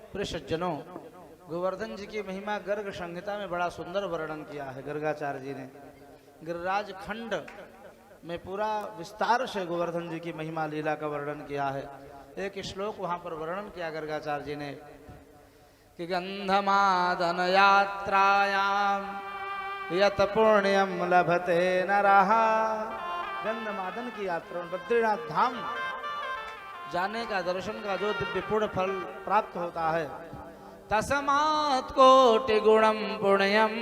प्रिय सज्जनों, गोवर्धन जी की महिमा गर्ग संहिता में बड़ा सुंदर वर्णन किया है गर्गाचार्य जी ने। गिरिराज खंड में पूरा विस्तार से गोवर्धन जी की महिमा लीला का वर्णन किया है। एक श्लोक वहां पर वर्णन किया गर्गाचार्य जी ने कि गंधमादन यात्रायाम यत पुण्यम लभते नरः। गंधमादन की यात्रा में बद्रीनाथ धाम जाने का, दर्शन का जो दिव्य पुण्य फल प्राप्त होता है, तस्मात् कोटि गुणम पुण्यम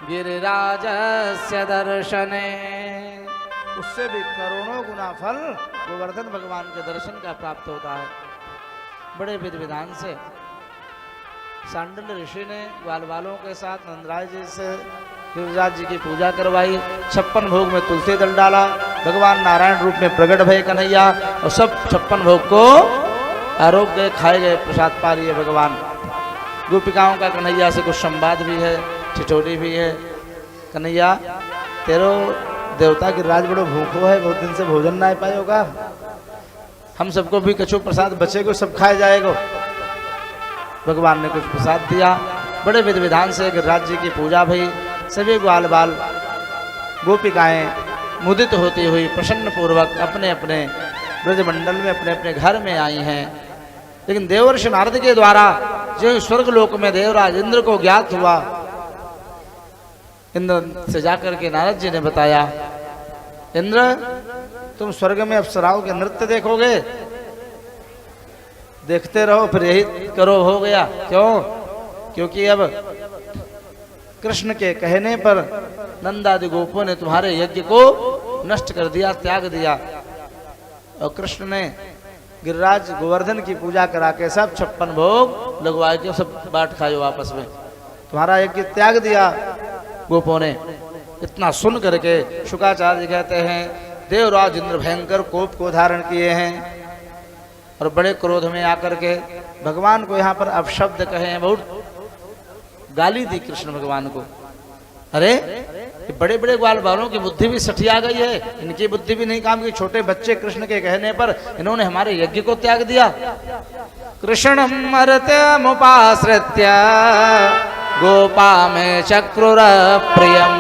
गिरिराजस्य दर्शने, उससे भी करोड़ों गुना फल गोवर्धन भगवान के दर्शन का प्राप्त होता है। बड़े विधि विधान से सांडल्य ऋषि ने ग्वाल बालों के साथ नंदराज जी से गिरिराज जी की पूजा करवाई। 56 भोग में तुलसी दल डाला, भगवान नारायण रूप में प्रकट भय कन्हैया, और सब 56 भोग को आरोप गए, खाए गए, प्रसाद पा लिए भगवान। गोपिकाओं का कन्हैया से कुछ संवाद भी है, ठिठोली भी है। कन्हैया तेरो देवता गिरिराज बड़ो भूखो है, बहुत दिन से भोजन ना पाए होगा, हम सबको भी कछु प्रसाद बचेगो, सब खाए जाएगो। भगवान ने कुछ प्रसाद दिया। बड़े विधि विधान से गिरिराज जी की पूजा भई। सभी ग्वाल बाल गोपिकाएं मुदित होती हुई प्रसन्न पूर्वक अपने अपने ब्रजमंडल में अपने अपने घर में आई हैं। लेकिन देवर्षि नारद के द्वारा जो स्वर्ग लोक में देवराज इंद्र को ज्ञात हुआ, इंद्र से जाकर के नारद जी ने बताया, इंद्र तुम स्वर्ग में अप्सराओं के नृत्य देखोगे, देखते रहो, फिर यही करो, हो गया। क्यों? क्योंकि अब कृष्ण के कहने पर नंदादि गोपों ने तुम्हारे यज्ञ को नष्ट कर दिया, त्याग दिया, और कृष्ण ने गिरिराज गोवर्धन की पूजा करा के सब 56 भोग लगवा के सब बांट खाए आपस में, तुम्हारा यज्ञ त्याग दिया गोपों ने। इतना सुन करके शुकाचार्य जी कहते हैं, देवराज इंद्र भयंकर कोप को धारण किए हैं और बड़े क्रोध में आकर के भगवान को यहाँ पर अपशब्द कहे हैं, बहुत गाली दी कृष्ण भगवान को। अरे बड़े बड़े ग्वाल बालों की बुद्धि भी सठिया गई है, इनकी बुद्धि भी नहीं काम की। छोटे बच्चे कृष्ण के कहने पर इन्होंने हमारे यज्ञ को त्याग दिया। कृष्णम मर्त्यमुपाश्रित्य गोपा में चक्रुर प्रियम।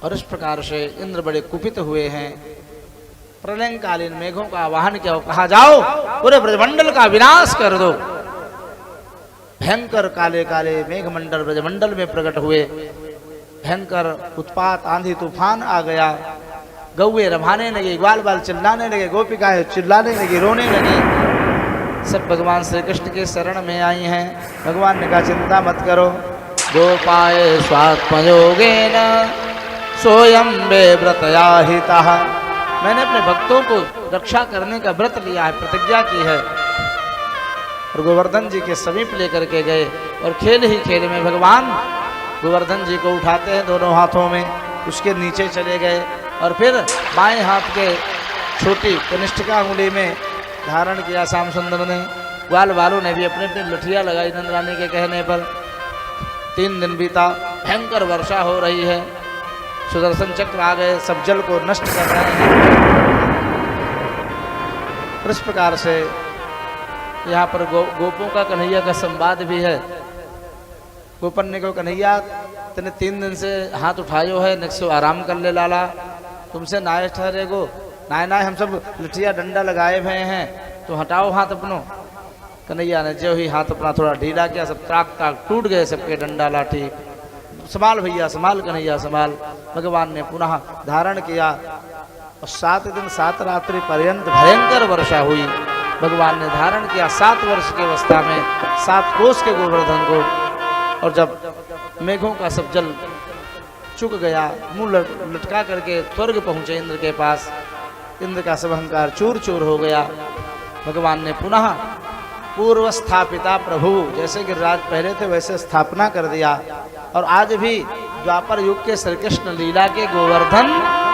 और इस प्रकार से इंद्र बड़े कुपित हुए हैं। प्रलयकालीन मेघों का आवाहन किया, कहा जाओ पूरे ब्रजमंडल का विनाश कर दो। भयंकर काले काले मेघमंडल ब्रजमंडल में प्रकट हुए। भयंकर उत्पात आंधी तूफान आ गया। गौए रभाने लगे, ग्वाल बाल चिल्लाने लगे, गोपिकाएं चिल्लाने लगी, रोने लगी। सब भगवान श्री कृष्ण के शरण में आई हैं। भगवान ने कहा, चिंता मत करो, गोपाए स्वात्मयोगेन सोयम वे व्रतयाहितः। मैंने अपने भक्तों को रक्षा करने का व्रत लिया है, प्रतिज्ञा की है। और गोवर्धन जी के समीप लेकर के गए और खेल ही खेल में भगवान गोवर्धन जी को उठाते हैं दोनों हाथों में, उसके नीचे चले गए और फिर बाएं हाथ के छोटी कनिष्ठिका अंगुली में धारण किया श्याम सुंदर ने। ग्वाल बालों ने भी अपने अपने लठिया लगाई नंद रानी के कहने पर। 3 दिन बीता, भयंकर वर्षा हो रही है, सुदर्शन चक्र आ गए, सब जल को नष्ट कर रहे हैं। इस प्रकार से यहाँ पर गोपों का कन्हैया का संवाद भी है। गोपन ने कहा, कन्हैया तेने 3 दिन से हाथ उठायो है, नक्सो आराम कर ले लाला, तुमसे नाय ठहरेगो। नाय नाय हम सब लठिया डंडा लगाए हुए हैं, तो हटाओ हाथ अपनो। कन्हैया ने जो ही हाथ अपना थोड़ा ढीला किया, सब ताक ताक टूट गए सबके डंडा लाठी। संभाल भैया संभाल, कन्हैया संभाल। भगवान ने पुनः धारण किया और 7 दिन 7 रात्रि पर्यंत भयंकर वर्षा हुई। भगवान ने धारण किया 7 वर्ष की अवस्था में 7 कोस के गोवर्धन को। और जब मेघों का सब जल चुक गया, मुंह लटका करके स्वर्ग पहुंचे इंद्र के पास, इंद्र का सब अहंकार चूर चूर हो गया। भगवान ने पुनः पूर्व स्थापिता प्रभु, जैसे गिरिराज पहले थे वैसे स्थापना कर दिया। और आज भी द्वापर युग के श्री कृष्ण लीला के गोवर्धन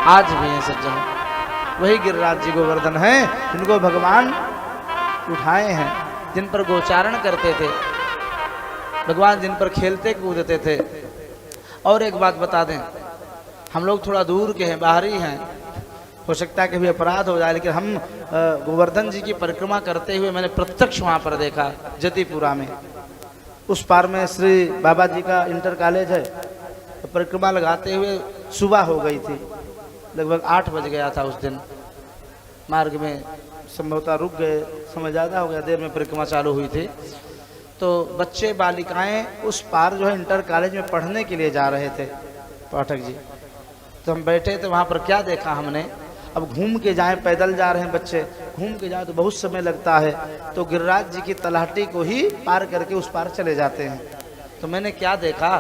आज भी हैं सज्जन, वही गिरिराज जी गोवर्धन हैं जिनको भगवान उठाए हैं, जिन पर गोचारण करते थे भगवान, जिन पर खेलते कूदते थे। और एक बात बता दें, हम लोग थोड़ा दूर के हैं, बाहरी हैं, हो सकता है कि भी अपराध हो जाए, लेकिन हम गोवर्धन जी की परिक्रमा करते हुए मैंने प्रत्यक्ष वहाँ पर देखा जतिपुरा में। उस पार में श्री बाबा जी का इंटर कॉलेज है। तो परिक्रमा लगाते हुए सुबह हो गई थी, लगभग 8 बज गया था उस दिन। मार्ग में संभवतः रुक गए, समय ज़्यादा हो गया, देर में परिक्रमा चालू हुई थी। तो बच्चे बालिकाएं उस पार जो है इंटर कॉलेज में पढ़ने के लिए जा रहे थे पाठक जी। तो हम बैठे थे वहाँ पर, क्या देखा हमने, अब घूम के जाएं, पैदल जा रहे हैं बच्चे, घूम के जाए तो बहुत समय लगता है, तो गिरिराज जी की तलहटी को ही पार करके उस पार चले जाते हैं। तो मैंने क्या देखा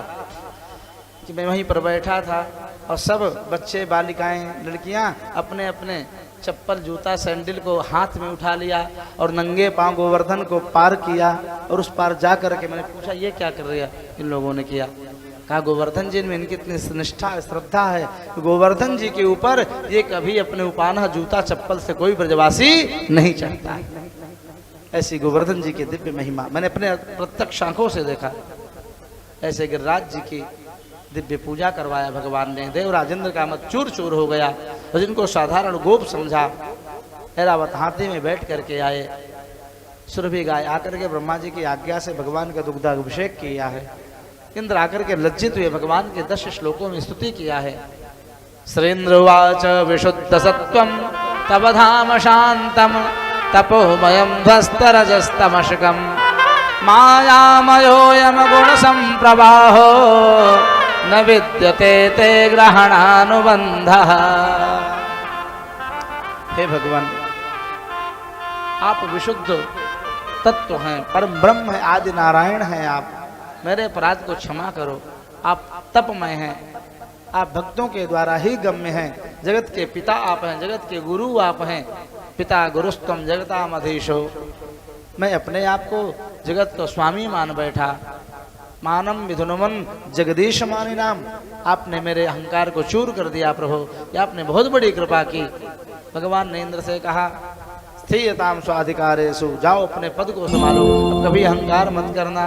कि मैं वहीं पर बैठा था और सब बच्चे बालिकाएं लड़कियां अपने अपने चप्पल जूता सैंडल को हाथ में उठा लिया और नंगे पांव गोवर्धन को पार किया। और उस पार जा करके मैंने पूछा ये क्या कर रही है इन लोगों ने किया। कहा गोवर्धन जी में इनकी इतनी निष्ठा श्रद्धा है, गोवर्धन जी के ऊपर ये कभी अपने उपाना जूता चप्पल से कोई ब्रजवासी नहीं चढ़ता है। ऐसी गोवर्धन जी की दिव्य महिमा मैंने अपने प्रत्यक्ष आंखों से देखा। ऐसे गिरिराज जी की दिव्य पूजा करवाया भगवान ने। देवराजेंद्र का मत चूर चूर हो गया और जिनको साधारण गोप समझा, ऐरावत हाथी में बैठ करके आए। सुरभि गाय आकर के ब्रह्मा जी की आज्ञा से भगवान का दुग्धाभिषेक किया है। इंद्र आकर के लज्जित हुए, भगवान के 10 श्लोकों में स्तुति किया है। श्रीन्द्र उवाच विशुद्ध सत्वम तव धाम शांतम तपोमयम ध्वस्तरजस्तमशकम मायामयोऽयं गुण संप्रवाहो न विद्यते ते ग्रहणानुबंधः। हे भगवान, आप विशुद्ध तत्व हैं, परम ब्रह्म है, आदि नारायण हैं। आप मेरे अपराध को क्षमा करो। आप तपमय हैं, आप भक्तों के द्वारा ही गम्य हैं। जगत के पिता आप हैं, जगत के गुरु आप हैं। पिता गुरुस्तम जगतामधीशो। मैं अपने आप को जगत को स्वामी मान बैठा। मानम विधुनमन जगदीश मानी नाम। आपने मेरे अहंकार को चूर कर दिया प्रभु, ये आपने बहुत बड़ी कृपा की। भगवान ने इंद्र से कहा स्थियताम स्वाधिकारेषु, जाओ अपने पद को संभालो, अब कभी अहंकार मत करना।